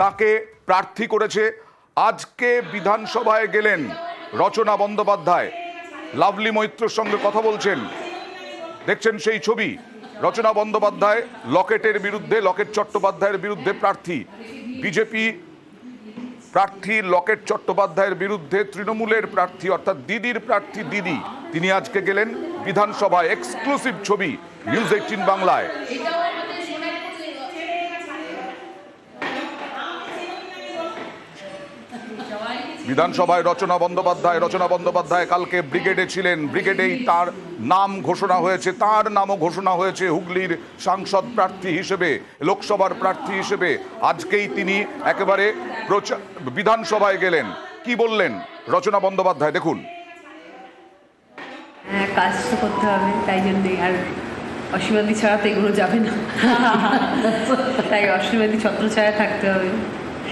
তাকে প্রার্থী করেছে। আজকে বিধানসভায় গেলেন রচনা বন্দ্যোপাধ্যায়, লাভলি মৈত্রর সঙ্গে কথা বলছেন। দেখছেন সেই ছবি। রচনা বন্দ্যোপাধ্যায় লকেটের বিরুদ্ধে, লকেট চট্টোপাধ্যায়ের বিরুদ্ধে প্রার্থী, বিজেপি প্রার্থী লকেট চট্টোপাধ্যায়ের বিরুদ্ধে তৃণমূলের প্রার্থী অর্থাৎ দিদির প্রার্থী দিদি, তিনি আজকে গেলেন বিধানসভায়। এক্সক্লুসিভ ছবি নিউজ 18 বাংলায়। বিধানসভায় রচনা বন্দ্যোপাধ্যায় কালকে ব্রিগেডে ছিলেন। ব্রিগেডেই তার নাম ঘোষণা হয়েছে, তার নামও ঘোষণা হয়েছে হুগলির সাংসদ প্রার্থী হিসেবে, লোকসভার প্রার্থী হিসেবে। আজকেই তিনি একেবারে বিধানসভায় গেলেন। কি বললেন রচনা বন্দ্যোপাধ্যায় দেখুন। হ্যাঁ, কাজ তো করতে হবে, তাই জন্যই। আর অসীমাদি ছাড়া তো এগুলো যাবে না, তাই অসীমাদি ছত্রছায়া থাকতে হবে,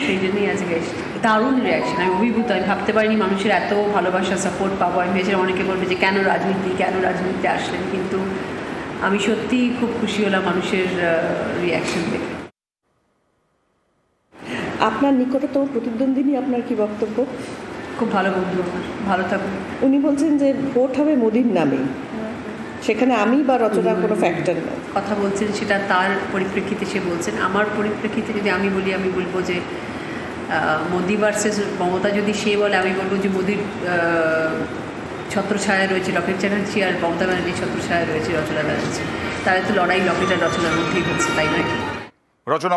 সেই জন্যই আজকে এসেছি। দারুণ রিয়াকশন, আমি অভিভূত। আমি ভাবতে পারিনি মানুষের এত ভালোবাসা, সাপোর্ট পাবো। আমি ভেবেছিলাম অনেকে বলবে যে কেন রাজনীতিতে আসলেন, কিন্তু আমি সত্যিই খুব খুশি হলাম মানুষের রিয়াকশন দেখে। আপনার নিকটতম প্রতিদ্বন্দ্বিনী আপনার কি বক্তব্য? খুব ভালো বন্ধু আমার, ভালো থাকুন। উনি বলছেন যে ভোট হবে মোদির নামে, সেখানে আমি বা রচনা কোনো ফ্যাক্টর নয়। কথা বলছেন সেটা তার পরিপ্রেক্ষিতে সে বলছেন। আমার পরিপ্রেক্ষিতে যদি আমি বলি, আমি বলবো যে মোদি ভার্সেস মমতা যদি সে বলে, আমি বলবো যে মোদির ছত্রছায়া রয়েছে লকেট চ্যাটার্জি, আর মমতা ব্যানার্জির ছত্রছায়া রয়েছে রচনা ব্যানার্জি। তাহলে তো লড়াই লকেট আর রচনার মধ্যেই হচ্ছে, তাই নয়? রচনা